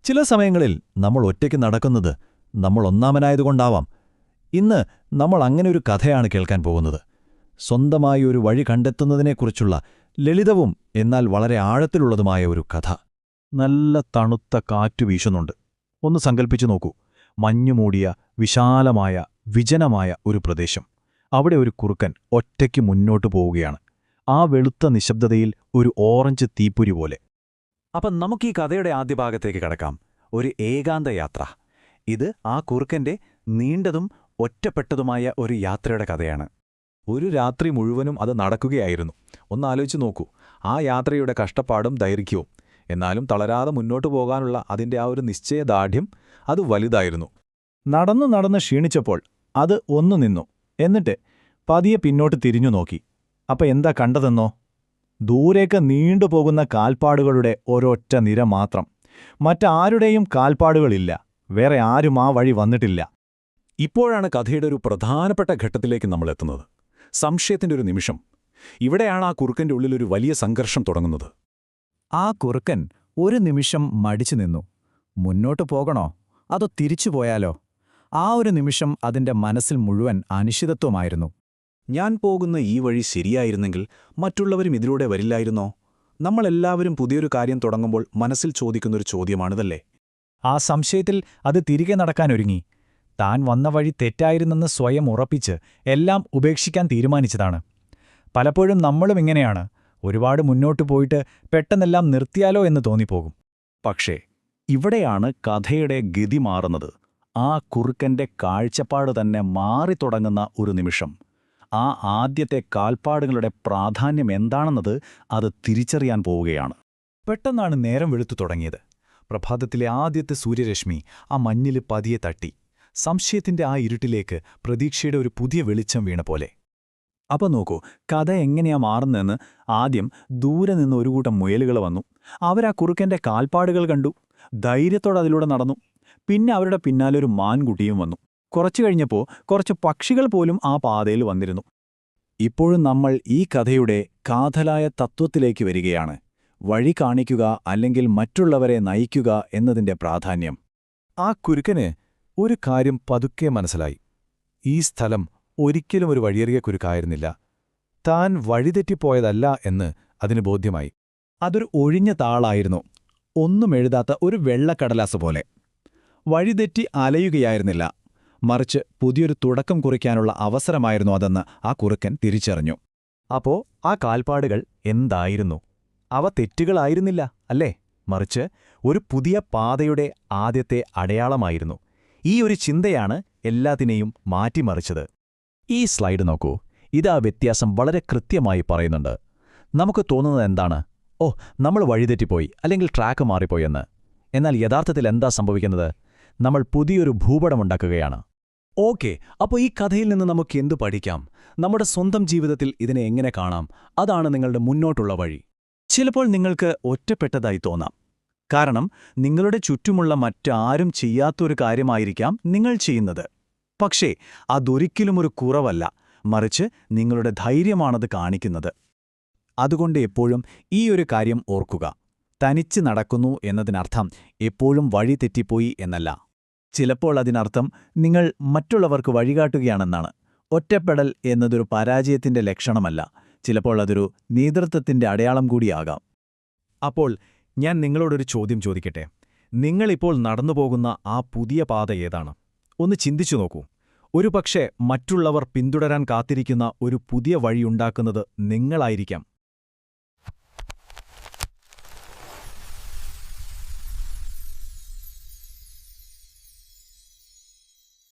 ചില സമയങ്ങളിൽ നമ്മൾ ഒറ്റയ്ക്ക് നടക്കുന്നത് നമ്മൾ ഒന്നാമനായതുകൊണ്ടാവാം. ഇന്ന് നമ്മൾ അങ്ങനെയൊരു കഥയാണ് കേൾക്കാൻ പോകുന്നത്. സ്വന്തമായി ഒരു വഴി കണ്ടെത്തുന്നതിനെക്കുറിച്ചുള്ള ലളിതവും എന്നാൽ വളരെ ആഴത്തിലുള്ളതുമായ ഒരു കഥ. നല്ല തണുത്ത കാറ്റു വീശുന്നുണ്ട്. ഒന്ന് സങ്കൽപ്പിച്ചു നോക്കൂ. മഞ്ഞുമൂടിയ വിശാലമായ വിജനമായ ഒരു പ്രദേശം. അവിടെ ഒരു കുറുക്കൻ ഒറ്റയ്ക്ക് മുന്നോട്ടു പോവുകയാണ്. ആ വെളുത്ത നിശബ്ദതയിൽ ഒരു ഓറഞ്ച് തീപ്പൊരി പോലെ. അപ്പം നമുക്കീ കഥയുടെ ആദ്യ ഭാഗത്തേക്ക് കടക്കാം. ഒരു ഏകാന്ത യാത്ര. ഇത് ആ കുറുക്കന്റെ നീണ്ടതും ഒറ്റപ്പെട്ടതുമായ ഒരു യാത്രയുടെ കഥയാണ്. ഒരു രാത്രി മുഴുവനും അത് നടക്കുകയായിരുന്നു. ഒന്നാലോചിച്ച് നോക്കൂ, ആ യാത്രയുടെ കഷ്ടപ്പാടും ദൈർഘ്യവും. എന്നാലും തളരാതെ മുന്നോട്ടു പോകാനുള്ള അതിൻ്റെ ആ ഒരു നിശ്ചയദാർഢ്യം അത് വലുതായിരുന്നു. നടന്ന് ക്ഷീണിച്ചപ്പോൾ അത് ഒന്നു നിന്നു. എന്നിട്ട് പതിയെ പിന്നോട്ട് തിരിഞ്ഞു നോക്കി. എന്താ കണ്ടതെന്നോ? ദൂരേക്ക് നീണ്ടുപോകുന്ന കാൽപ്പാടുകളുടെ ഒരൊറ്റ നിര മാത്രം. മറ്റാരുടെയും കാൽപ്പാടുകളില്ല. വേറെ ആരും ആ വഴി വന്നിട്ടില്ല. ഇപ്പോഴാണ് കഥയുടെ ഒരു പ്രധാനപ്പെട്ട ഘട്ടത്തിലേക്ക് നമ്മൾ എത്തുന്നത്. സംശയത്തിൻ്റെ ഒരു നിമിഷം. ഇവിടെയാണ് ആ കുറുക്കൻ്റെ ഉള്ളിലൊരു വലിയ സംഘർഷം തുടങ്ങുന്നത്. ആ കുറുക്കൻ ഒരു നിമിഷം മടിച്ചു നിന്നു. മുന്നോട്ടു പോകണോ അതോ തിരിച്ചു പോയാലോ? ആ ഒരു നിമിഷം അതിന്റെ മനസ്സിൽ മുഴുവൻ അനിശ്ചിതത്വമായിരുന്നു. ഞാൻ പോകുന്ന ഈ വഴി ശരിയായിരുന്നെങ്കിൽ മറ്റുള്ളവരും ഇതിലൂടെ വരില്ലായിരുന്നോ? നമ്മളെല്ലാവരും പുതിയൊരു കാര്യം തുടങ്ങുമ്പോൾ മനസ്സിൽ ചോദിക്കുന്നൊരു ചോദ്യമാണിതല്ലേ? ആ സംശയത്തിൽ അത് തിരികെ നടക്കാനൊരുങ്ങി. താൻ വന്ന വഴി തെറ്റായിരുന്നെന്ന് സ്വയം ഉറപ്പിച്ച് എല്ലാം ഉപേക്ഷിക്കാൻ തീരുമാനിച്ചതാണ്. പലപ്പോഴും നമ്മളും ഇങ്ങനെയാണ്. ഒരുപാട് മുന്നോട്ടു പോയിട്ട് പെട്ടെന്നെല്ലാം നിർത്തിയാലോ എന്ന് തോന്നിപ്പോകും. പക്ഷേ ഇവിടെയാണ് കഥയുടെ ഗതി മാറുന്നത്. ആ കുറുക്കന്റെ കാഴ്ചപ്പാട് തന്നെ മാറിത്തുടങ്ങുന്ന ഒരു നിമിഷം. ആ ആദ്യത്തെ കാൽപ്പാടുകളുടെ പ്രാധാന്യം എന്താണെന്നത് അത് തിരിച്ചറിയാൻ പോവുകയാണ്. പെട്ടെന്നാണ് നേരം വെളുത്തു തുടങ്ങിയത്. പ്രഭാതത്തിലെ ആദ്യത്തെ സൂര്യരശ്മി ആ മഞ്ഞിൽ പതിയെ തട്ടി. സംശയത്തിന്റെ ആ ഇരുട്ടിലേക്ക് പ്രതീക്ഷയുടെ ഒരു പുതിയ വെളിച്ചം വീണ പോലെ. നോക്കൂ, കഥ എങ്ങനെയാ മാറുന്നതെന്ന്. ആദ്യം ദൂരെ നിന്ന് ഒരു കൂട്ടം മുയലുകൾ വന്നു. അവരാ കുറുക്കന്റെ കാൽപ്പാടുകൾ കണ്ടു. ധൈര്യത്തോടെ അതിലൂടെ നടന്നു. പിന്നെ അവരുടെ പിന്നാലൊരു മാൻകുട്ടിയും വന്നു. കുറച്ചു കഴിഞ്ഞപ്പോൾ കുറച്ച് പക്ഷികൾ പോലും ആ പാതയിൽ വന്നിരുന്നു. ഇപ്പോഴും നമ്മൾ ഈ കഥയുടെ കാതലായ തത്വത്തിലേക്ക് വരികയാണ്. വഴി കാണിക്കുക അല്ലെങ്കിൽ മറ്റുള്ളവരെ നയിക്കുക എന്നതിന്റെ പ്രാധാന്യം. ആ കുരുക്കന് ഒരു കാര്യം പതുക്കെ മനസ്സിലായി. ഈ സ്ഥലം ഒരിക്കലും ഒരു വഴിയേറിയ കുരുക്കായിരുന്നില്ല. താൻ വഴിതെറ്റിപ്പോയതല്ല എന്ന് അതിന് ബോധ്യമായി. അതൊരു ഒഴിഞ്ഞ താളായിരുന്നു. ഒന്നും എഴുതാത്ത ഒരു വെള്ളക്കടലാസ് പോലെ. വഴിതെറ്റി അലയുകയായിരുന്നില്ല, മറിച്ച് പുതിയൊരു തുടക്കം കുറിക്കാനുള്ള അവസരമായിരുന്നു അതെന്ന് ആ കുറുക്കൻ തിരിച്ചറിഞ്ഞു. ആ കാൽപ്പാടുകൾ എന്തായിരുന്നു? അവ തെറ്റുകളായിരുന്നില്ല, അല്ലേ? മറിച്ച് ഒരു പുതിയ പാതയുടെ ആദ്യത്തെ അടയാളമായിരുന്നു. ഈ ഒരു ചിന്തയാണ് എല്ലാത്തിനെയും മാറ്റിമറിച്ചത്. ഈ സ്ലൈഡ് നോക്കൂ. ഇതാ വ്യത്യാസം വളരെ കൃത്യമായി പറയുന്നുണ്ട്. നമുക്ക് തോന്നുന്നത് എന്താണ്? നമ്മൾ വഴിതെറ്റിപ്പോയി അല്ലെങ്കിൽ ട്രാക്ക് മാറിപ്പോയെന്ന്. എന്നാൽ യഥാർത്ഥത്തിൽ എന്താ സംഭവിക്കുന്നത്? നമ്മൾ പുതിയൊരു ഭൂപടമുണ്ടാക്കുകയാണ്. ഈ കഥയിൽ നിന്ന് നമുക്ക് എന്തു പഠിക്കാം? നമ്മുടെ സ്വന്തം ജീവിതത്തിൽ ഇതിനെ എങ്ങനെ കാണാം? അതാണ് നിങ്ങളുടെ മുന്നോട്ടുള്ള വഴി. ചിലപ്പോൾ നിങ്ങൾക്ക് ഒറ്റപ്പെട്ടതായി തോന്നാം. കാരണം നിങ്ങളുടെ ചുറ്റുമുള്ള മറ്റാരും ചെയ്യാത്തൊരു കാര്യമായിരിക്കാം നിങ്ങൾ ചെയ്യുന്നത്. പക്ഷേ അതൊരിക്കലും ഒരു കുറവല്ല, മറിച്ച് നിങ്ങളുടെ ധൈര്യമാണത് കാണിക്കുന്നത്. അതുകൊണ്ട് എപ്പോഴും ഈ ഒരു കാര്യം ഓർക്കുക. തനിച്ച് നടക്കുന്നു എന്നതിനർത്ഥം എപ്പോഴും വഴി തെറ്റിപ്പോയി എന്നല്ല. ചിലപ്പോൾ അതിനർത്ഥം നിങ്ങൾ മറ്റുള്ളവർക്ക് വഴികാട്ടുകയാണെന്നാണ്. ഒറ്റപ്പെടൽ എന്നതൊരു പരാജയത്തിന്റെ ലക്ഷണമല്ല. ചിലപ്പോൾ അതൊരു നേതൃത്വത്തിന്റെ അടയാളം കൂടിയാകാം. ഞാൻ നിങ്ങളോടൊരു ചോദ്യം ചോദിക്കട്ടെ. നിങ്ങളിപ്പോൾ നടന്നുപോകുന്ന ആ പുതിയ പാത ഏതാണ്? ഒന്ന് ചിന്തിച്ചു നോക്കൂ. ഒരുപക്ഷെ മറ്റുള്ളവർ പിന്തുടരാൻ കാത്തിരിക്കുന്ന ഒരു പുതിയ വഴിയുണ്ടാക്കുന്നത് നിങ്ങളായിരിക്കാം.